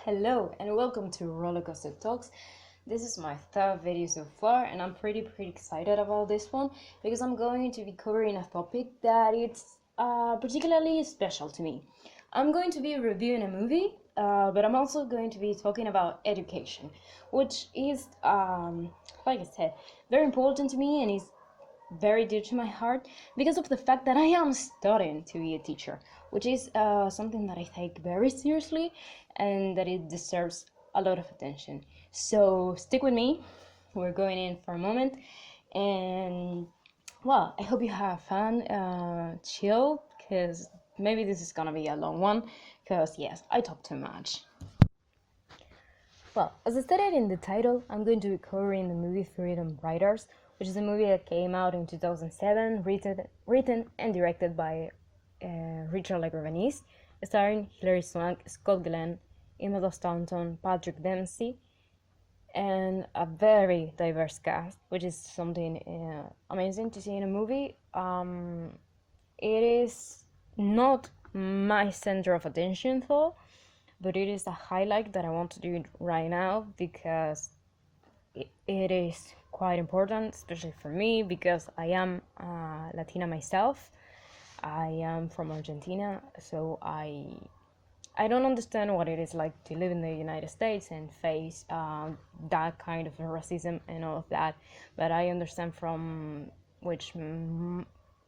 Hello and welcome to Rollercoaster Talks. This is my third video so far and I'm pretty excited about this one because I'm going to be covering a topic that it's particularly special to me. I'm going to be reviewing a movie, but I'm also going to be talking about education, which is, like I said, very important to me and is very dear to my heart because of the fact that I am studying to be a teacher, which is something that I take very seriously and that it deserves a lot of attention. So stick with me. We're going in for a moment, and well, I hope you have fun, chill, because maybe this is gonna be a long one, because yes, I talk too much. Well, as I stated in the title, I'm going to be covering the movie Freedom Writers, which is a movie that came out in 2007, written and directed by Richard Legravanis, starring Hilary Swank, Scott Glenn, Emma Staunton, Patrick Dempsey, and a very diverse cast, which is something amazing to see in a movie. It is not my center of attention though, but it is a highlight that I want to do right now because it is quite important, especially for me because I am Latina myself. I am from Argentina, so I don't understand what it is like to live in the United States and face that kind of racism and all of that, but I understand from which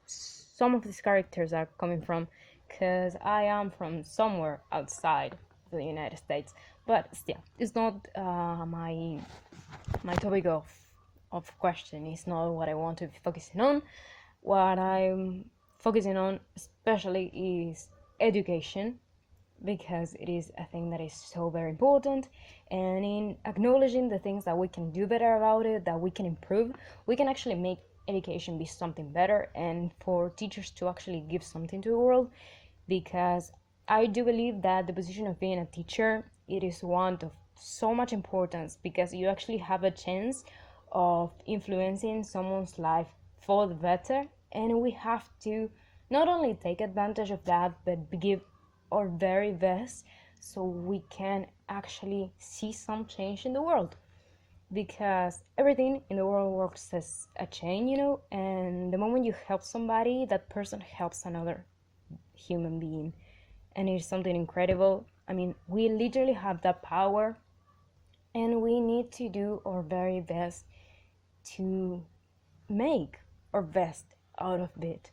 some of these characters are coming from because I am from somewhere outside the United States, but still, it's not my topic of question. It's not what I want to be focusing on. What I'm focusing on especially is education, because it is a thing that is so very important, and in acknowledging the things that we can do better about it, that we can improve, we can actually make education be something better and for teachers to actually give something to the world, because I do believe that the position of being a teacher, it is one of so much importance because you actually have a chance of influencing someone's life for the better, and we have to not only take advantage of that but give our very best so we can actually see some change in the world, because everything in the world works as a chain, and the moment you help somebody, that person helps another human being, and it's something incredible. I mean, we literally have that power, and we need to do our very best to make our best out of it,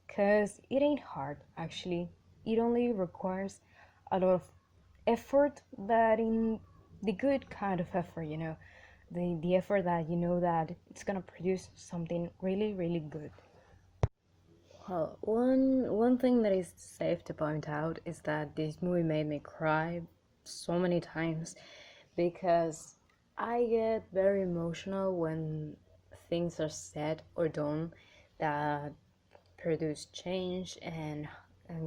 because it ain't hard actually. It only requires a lot of effort, but in the good kind of effort, the effort that you know that it's gonna produce something really good. Well, one thing that is safe to point out is that this movie made me cry so many times because I get very emotional when things are said or done that produce change and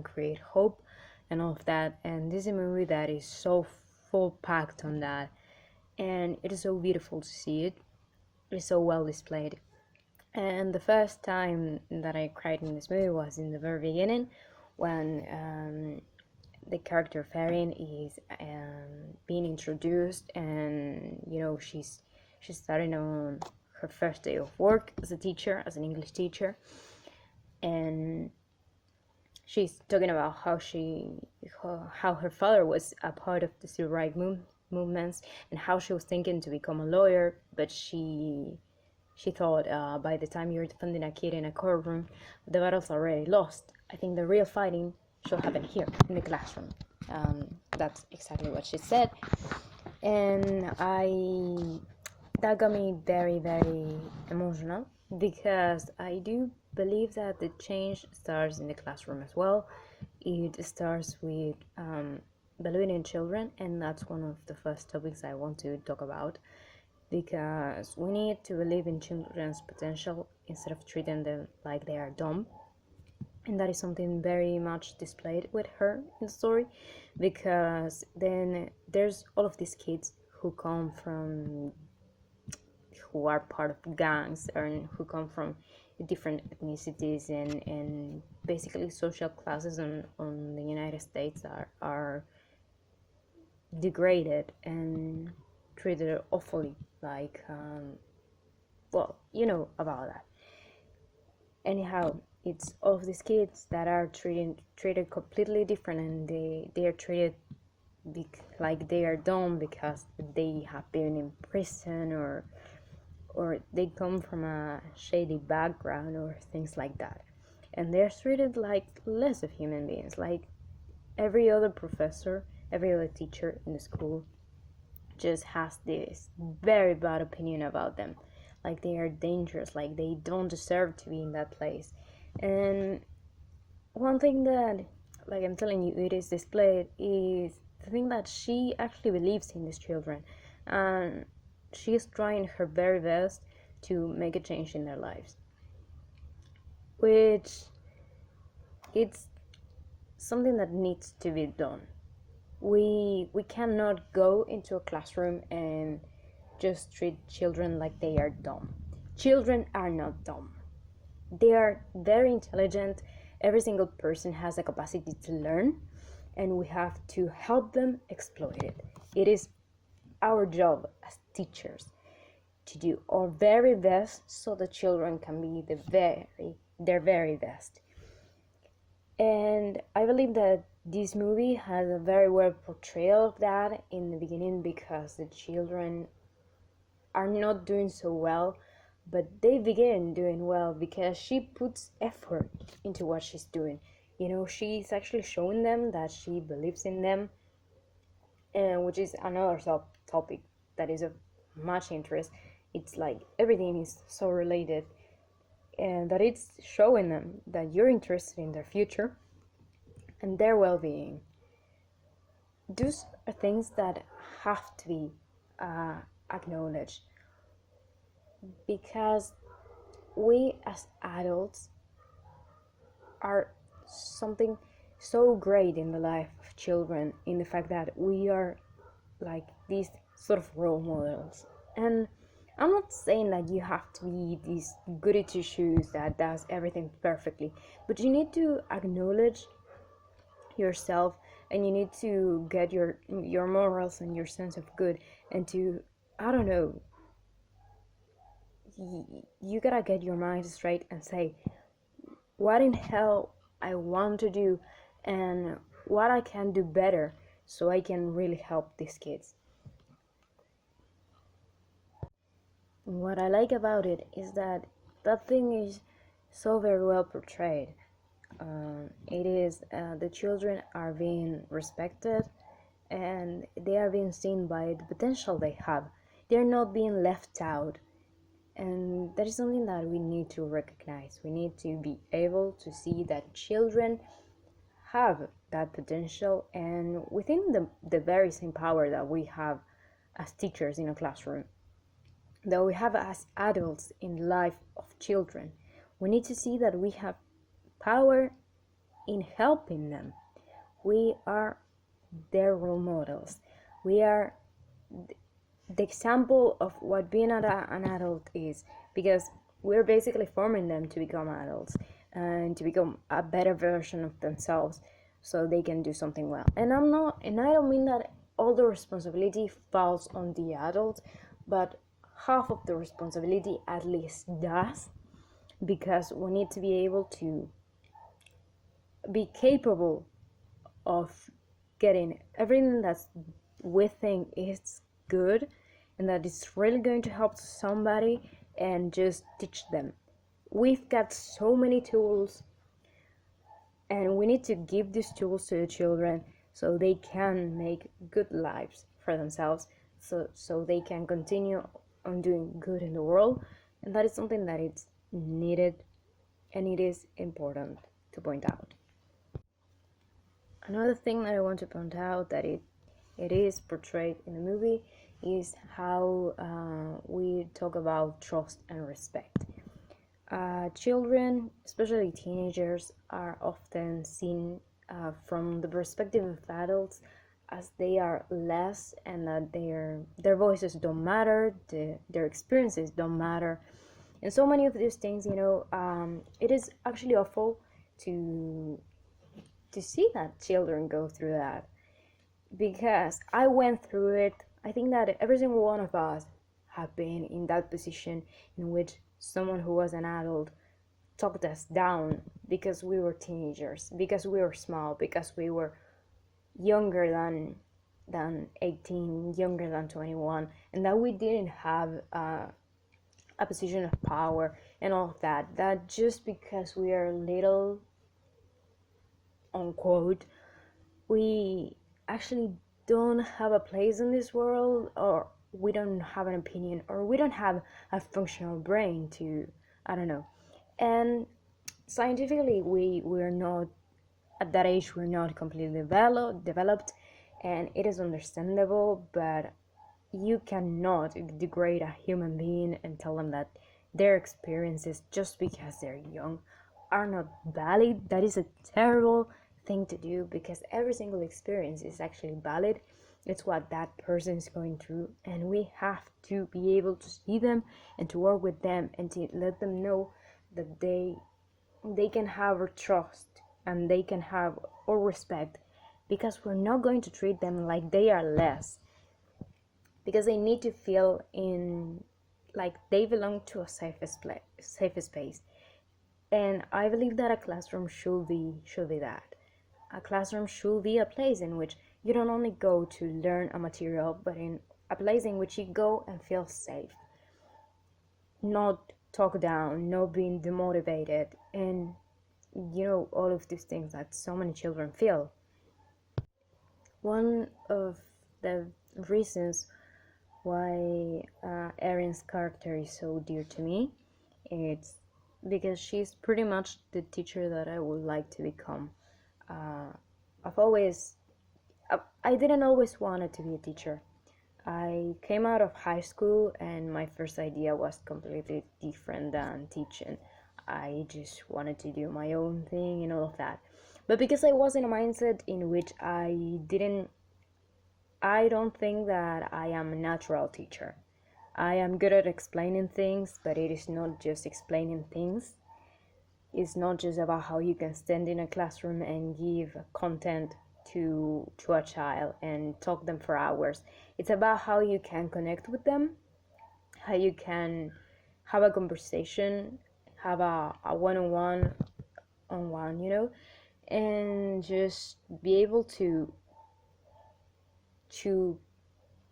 create hope and all of that. And this is a movie that is so full packed on that, and it is so beautiful to see it. It is so well displayed. And the first time that I cried in this movie was in the very beginning, when the character of Erin is being introduced, and she's starting on her first day of work as a teacher, as an English teacher, and she's talking about how her father was a part of the civil rights movements, and how she was thinking to become a lawyer, but she thought by the time you're defending a kid in a courtroom, the battle's already lost. I think the real fighting should happen here in the classroom. That's exactly what she said, and that got me very emotional, because I do believe that the change starts in the classroom as well. It starts with believing in children, and that's one of the first topics I want to talk about, because we need to believe in children's potential instead of treating them like they are dumb. And that is something very much displayed with her in the story, because then there's all of these kids who are part of gangs, and who come from different ethnicities and basically social classes on the United States are degraded and treated awfully, like well, you know about that. Anyhow, it's all of these kids that are treated completely different, and they are treated like they are dumb because they have been in prison, or they come from a shady background or things like that, and they're treated like less of human beings, like every other professor, every other teacher in the school just has this very bad opinion about them, like they are dangerous, like they don't deserve to be in that place. And one thing that, like I'm telling you, it is displayed is the thing that she actually believes in these children, and she is trying her very best to make a change in their lives, which it's something that needs to be done. We cannot go into a classroom and just treat children like they are dumb. Children are not dumb. They are very intelligent. Every single person has a capacity to learn, and we have to help them exploit it. It is our job as teachers to do our very best so the children can be their very best. And I believe that this movie has a very well portrayal of that in the beginning, because the children are not doing so well, but they begin doing well because she puts effort into what she's doing. You know, she's actually showing them that she believes in them, and which is another topic that is of much interest. It's like everything is so related, and that it's showing them that you're interested in their future and their well-being. Those are things that have to be acknowledged, because we as adults are something so great in the life of children, in the fact that we are like these sort of role models. And I'm not saying that you have to be this goody two shoes that does everything perfectly, but you need to acknowledge yourself, and you need to get your morals and your sense of good, and to, I don't know, you gotta get your mind straight and say what in hell I want to do and what I can do better so I can really help these kids. What I like about it is that that thing is so very well portrayed. It is the children are being respected, and they are being seen by the potential they have. They're not being left out, and that is something that we need to recognize. We need to be able to see that children have that potential, and within the very same power that we have as teachers in a classroom, that we have as adults in the life of children. We need to see that we have power in helping them. We are their role models. We are the example of what being an adult is, because we're basically forming them to become adults and to become a better version of themselves so they can do something well. And I don't mean that all the responsibility falls on the adult, but half of the responsibility at least does, because we need to be able to be capable of getting everything that we think is good and that it's really going to help somebody, and just teach them. We've got so many tools, and we need to give these tools to the children so they can make good lives for themselves, so they can continue on doing good in the world. And that is something that is needed, and it is important to point out. Another thing that I want to point out that it is portrayed in the movie is how we talk about trust and respect. Children, especially teenagers, are often seen from the perspective of adults as they are less, and that their voices don't matter, their experiences don't matter, and so many of these things. It is actually awful to see that children go through that. because I went through it. I think that every single one of us have been in that position in which someone who was an adult talked us down because we were teenagers, because we were small, because we were younger than 18, younger than 21, and that we didn't have a position of power and all of that. That just because we are little, unquote, we actually don't have a place in this world, or we don't have an opinion, or we don't have a functional brain to, I don't know. And scientifically, we're not at that age, we're not completely developed, and it is understandable, but you cannot degrade a human being and tell them that their experiences, just because they're young, are not valid. That is a terrible thing to do, because every single experience is actually valid. It's what that person is going through, and we have to be able to see them and to work with them and to let them know that they can have our trust and they can have our respect, because we're not going to treat them like they are less, because they need to feel in like they belong to a safe space. And I believe that a classroom should be that. A classroom should be a place in which you don't only go to learn a material, but in a place in which you go and feel safe, not talked down, not being demotivated, and all of these things that so many children feel. One of the reasons why Erin's character is so dear to me, it's because she's pretty much the teacher that I would like to become. uh, I've always I didn't always wanted to be a teacher. I came out of high school and my first idea was completely different than teaching. I just wanted to do my own thing and all of that. But because I was in a mindset in which I don't think that I am a natural teacher. I am good at explaining things, but it is not just explaining things. It's not just about how you can stand in a classroom and give content to a child and talk them for hours. It's about how you can connect with them, how you can have a conversation, have a one-on-one on one, and just be able to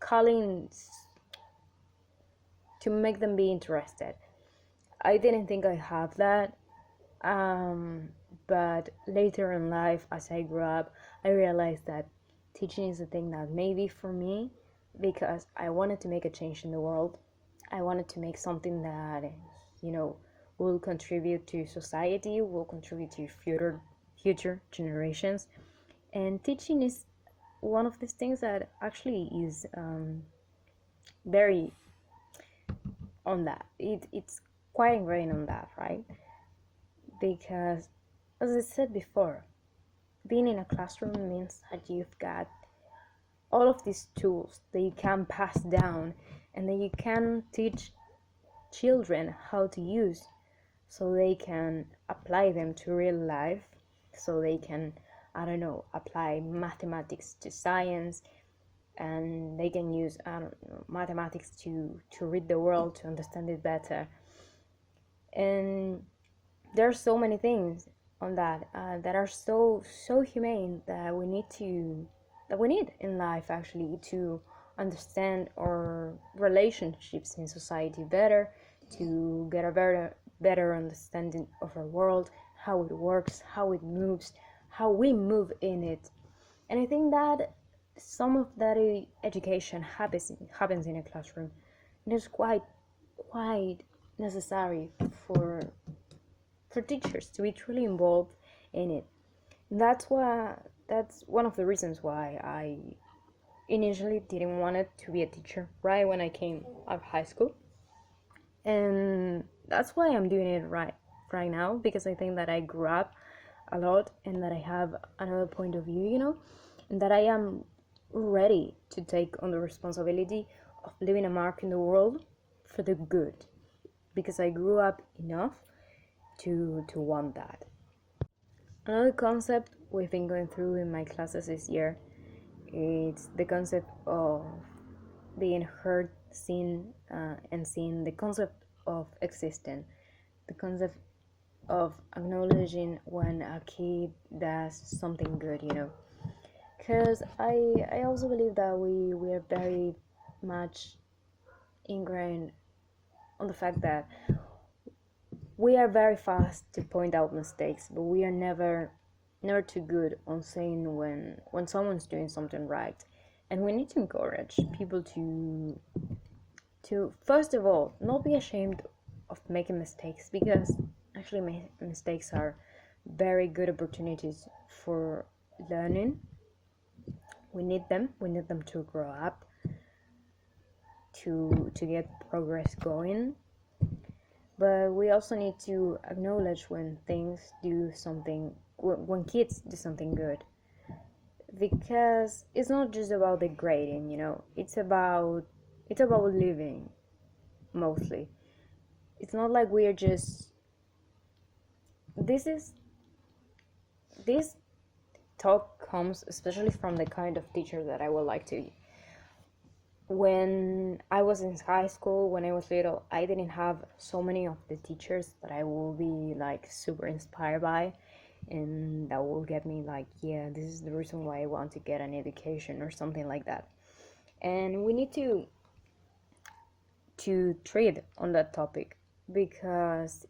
call in, to make them be interested. I didn't think I have that. Um, but later in life, as I grew up, I realized that teaching is a thing that may be for me, because I wanted to make a change in the world. I wanted to make something that, will contribute to society, will contribute to future generations. And teaching is one of these things that actually is very on that. It's quite ingrained on that, right? Because, as I said before, being in a classroom means that you've got all of these tools that you can pass down and that you can teach children how to use, so they can apply them to real life, so they can, I don't know, apply mathematics to science, and they can use, I don't know, mathematics to read the world, to understand it better. And there's so many things on that that are so humane that we need in life, actually, to understand our relationships in society better, to get a better understanding of our world, how it works, how it moves, how we move in it. And I think that some of that education happens in a classroom. It is quite necessary for teachers to be truly involved in it. That's one of the reasons why I initially didn't want it to be a teacher right when I came out of high school. And that's why I'm doing it right now, because I think that I grew up a lot and that I have another point of view, and that I am ready to take on the responsibility of leaving a mark in the world for the good, because I grew up enough to want that. Another concept we've been going through in my classes this year It's the concept of being heard, seen, and seen, the concept of existing, the concept of acknowledging when a kid does something good, because I also believe that we are very much ingrained on the fact that we are very fast to point out mistakes, but we are never too good on saying when someone's doing something right. And we need to encourage people to first of all not be ashamed of making mistakes, because actually mistakes are very good opportunities for learning. We need them to grow up, to get progress going. But we also need to acknowledge when when kids do something good, because it's not just about the grading, it's about living mostly. It's not like we are just this is this talk comes especially from the kind of teacher that I would like to be. When I was in high school, when I was little, I didn't have so many of the teachers that I will be like super inspired by, and that will get me like, yeah, this is the reason why I want to get an education or something like that. And we need to treat on that topic, because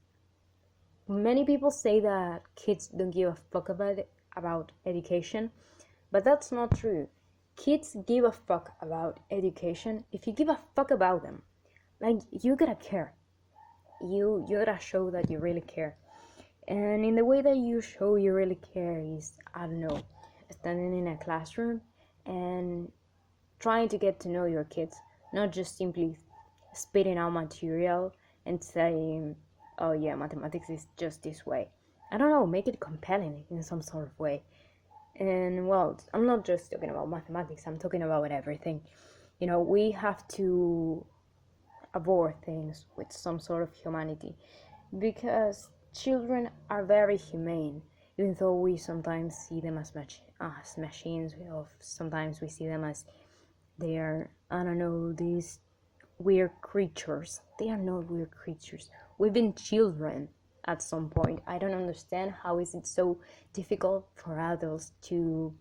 many people say that kids don't give a fuck about education, but that's not true. Kids give a fuck about education if you give a fuck about them. Like, you gotta care. You gotta show that you really care. And in the way that you show you really care is, I don't know, standing in a classroom and trying to get to know your kids, not just simply spitting out material and saying, oh yeah, mathematics is just this way. I don't know, make it compelling in some sort of way. And well, I'm not just talking about mathematics, I'm talking about everything. We have to avoid things with some sort of humanity, because children are very humane, even though we sometimes see them as machines, or sometimes we see them as they are, I don't know, these weird creatures. They are not weird creatures. We've been children at some point. I don't understand how is it so difficult for adults to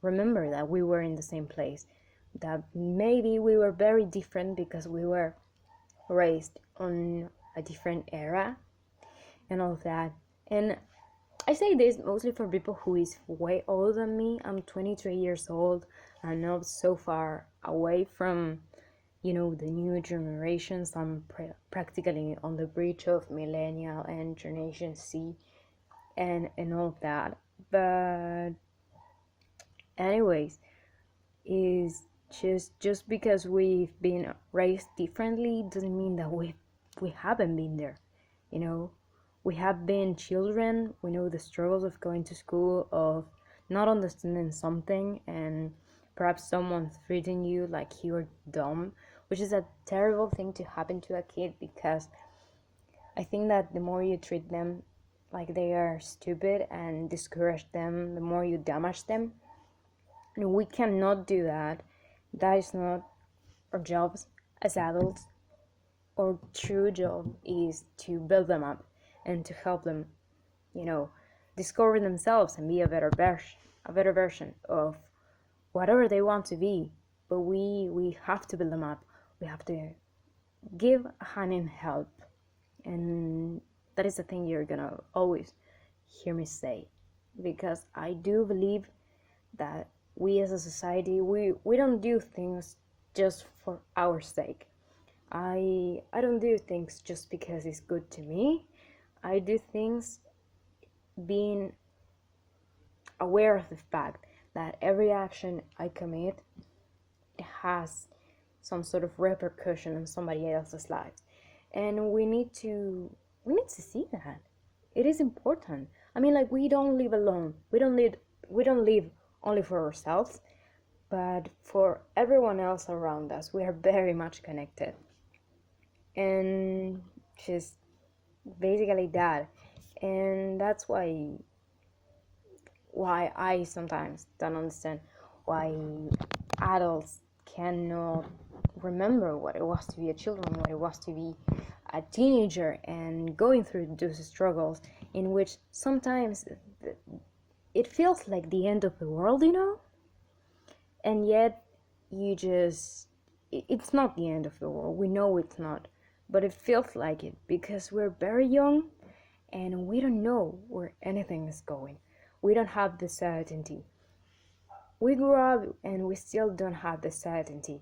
remember that we were in the same place, that maybe we were very different because we were raised on a different era and all of that. And I say this mostly for people who is way older than me. I'm 23 years old. I'm not so far away from the new generations. I'm practically on the bridge of millennial and generation C and all of that. But anyways, is just because we've been raised differently doesn't mean that we haven't been there. We have been children. We know the struggles of going to school, of not understanding something, and perhaps someone treating you like you're dumb, which is a terrible thing to happen to a kid, because I think that the more you treat them like they are stupid and discourage them, the more you damage them. And we cannot do that. That is not our jobs as adults. Our true job is to build them up and to help them, discover themselves and be a better version of whatever they want to be. But we have to build them up. We have to give a hand in help. And that is the thing you're gonna always hear me say, because I do believe that we as a society, we don't do things just for our sake. I don't do things just because it's good to me. I do things being aware of the fact that every action I commit, it has some sort of repercussion on somebody else's life. And we need to see that. It is important. I mean, like, we don't live alone. We don't live only for ourselves, but for everyone else around us. We are very much connected. And just basically that. And that's why I sometimes don't understand, why adults cannot remember what it was to be a children, what it was to be a teenager, and going through those struggles in which sometimes it feels like the end of the world, and yet it's not the end of the world. We know it's not, but it feels like it because we're very young and we don't know where anything is going. We don't have the certainty. We grew up and we still don't have the certainty,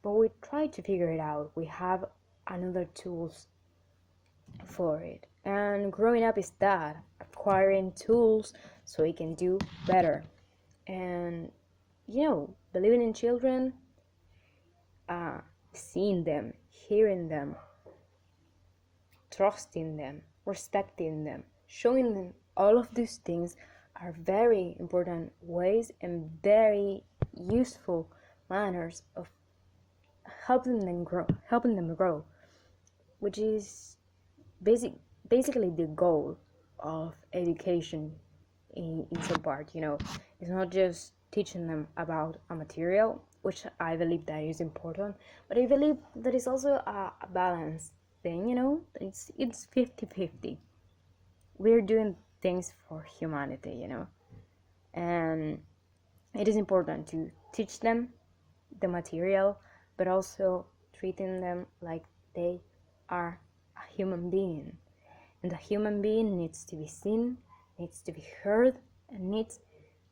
but we try to figure it out. We have another tools for it, and growing up is that, acquiring tools so we can do better. And believing in children, seeing them, hearing them, trusting them, respecting them, showing them all of these things are very important ways and very useful manners of helping them grow, which is basically the goal of education in some part. It's not just teaching them about a material, which I believe that is important, but I believe that is also a balance thing. It's 50-50. We're doing things for humanity, and it is important to teach them the material, but also treating them like they are a human being. And a human being needs to be seen, needs to be heard, and needs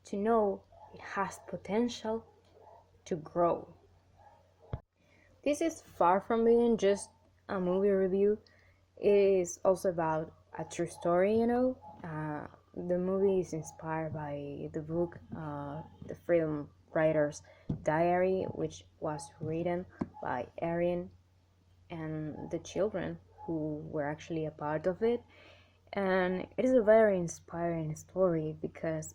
to know it has potential to grow. This is far from being just a movie review. It is also about a true story, The movie is inspired by the book, The Freedom Writer's Diary, which was written by Erin and the children who were actually a part of it. And it is a very inspiring story because,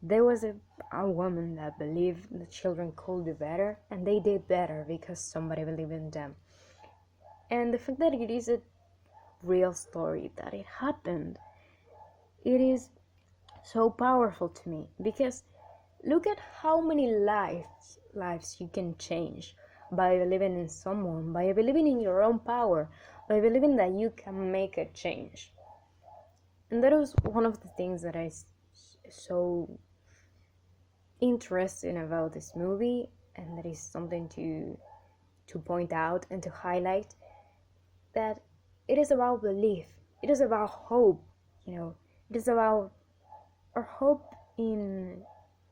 there was a woman that believed the children could do better, and they did better because somebody believed in them. And the fact that it is a real story, that it happened, it is so powerful to me, because look at how many lives you can change by believing in someone, by believing in your own power, by believing that you can make a change. And that was one of the things that I so interesting about this movie, and that is something to point out and to highlight, that it is about belief, it is about hope. It is about our hope in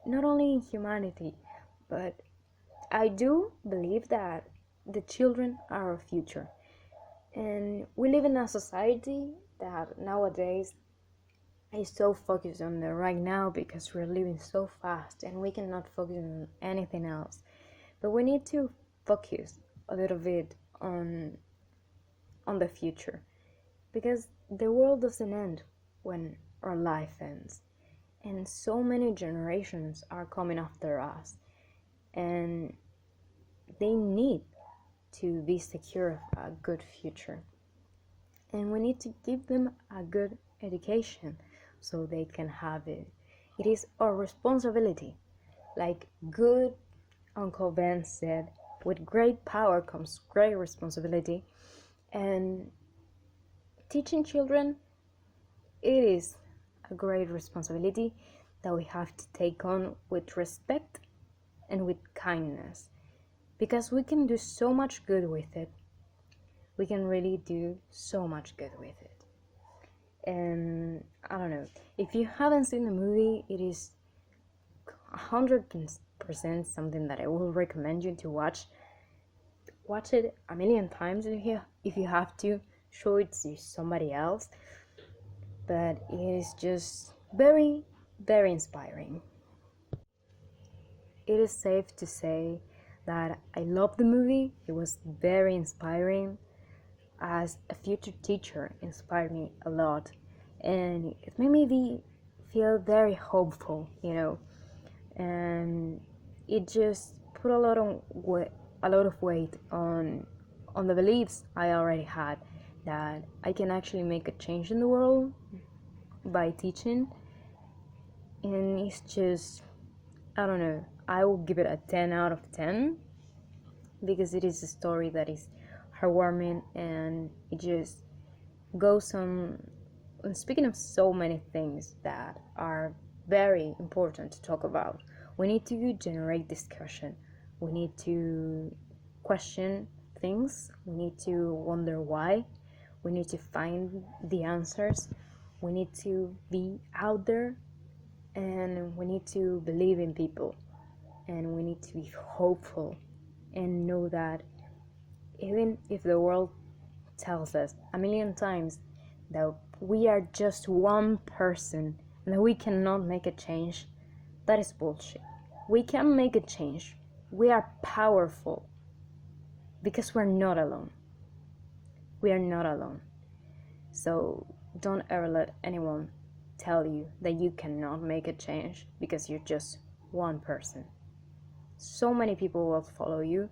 not only in humanity, but I do believe that the children are our future. And we live in a society that nowadays is so focused on the right now because we're living so fast and we cannot focus on anything else. But we need to focus a little bit on the future, because the world doesn't end when our life ends, and so many generations are coming after us, and they need to be secure of a good future, and we need to give them a good education so they can have it. It is our responsibility. Like good Uncle Ben said, with great power comes great responsibility. And teaching children, it is a great responsibility that we have to take on with respect and with kindness, because we can do so much good with it. We can really do so much good with it. And I don't know, if you haven't seen the movie, it is 100% something that I will recommend you to watch it a million times if you have to. Show it to somebody else, but it is just very, very inspiring. It is safe to say that I love the movie. It was very inspiring. As a future teacher, inspired me a lot, and it made me feel very hopeful, and it just put a lot of weight on the beliefs I already had, that I can actually make a change in the world by teaching. and it's just, I don't know, I will give it a 10 out of 10 because it is a story that is heartwarming, and it just goes on. And speaking of so many things that are very important to talk about, we need to generate discussion. We need to question things. We need to wonder why. We need to find the answers. We need to be out there, and we need to believe in people, and we need to be hopeful and know that even if the world tells us a million times that we are just one person and that we cannot make a change, that is bullshit. We can make a change. We are powerful because we're not alone. We are not alone. So don't ever let anyone tell you that you cannot make a change because you're just one person. So many people will follow you,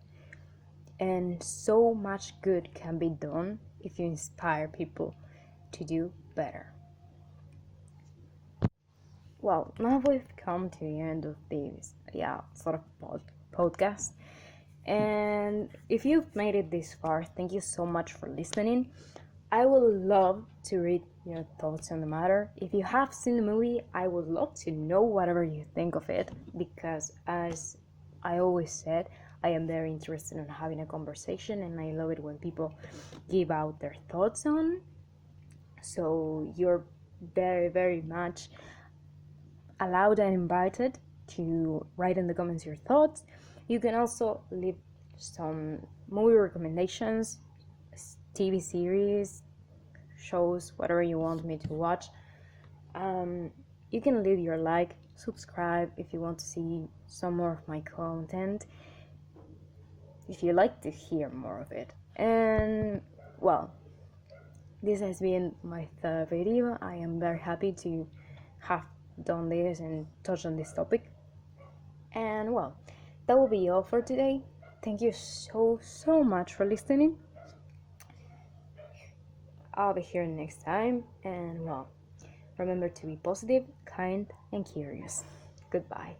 and so much good can be done if you inspire people to do better. Well, now we've come to the end of this, sort of podcast. And if you've made it this far, thank you so much for listening. I would love to read your thoughts on the matter. If you have seen the movie, I would love to know whatever you think of it, because as I always said, I am very interested in having a conversation, and I love it when people give out their thoughts on. So you're very, very much allowed and invited to write in the comments your thoughts. You can also leave some movie recommendations, TV series, shows, whatever you want me to watch. You can leave your like, subscribe if you want to see some more of my content, if you like to hear more of it. And well, this has been my third video. I am very happy to have done this and touched on this topic. And well, that will be all for today. Thank you so much for listening. I'll be here next time, and well, remember to be positive, kind, and curious. Goodbye.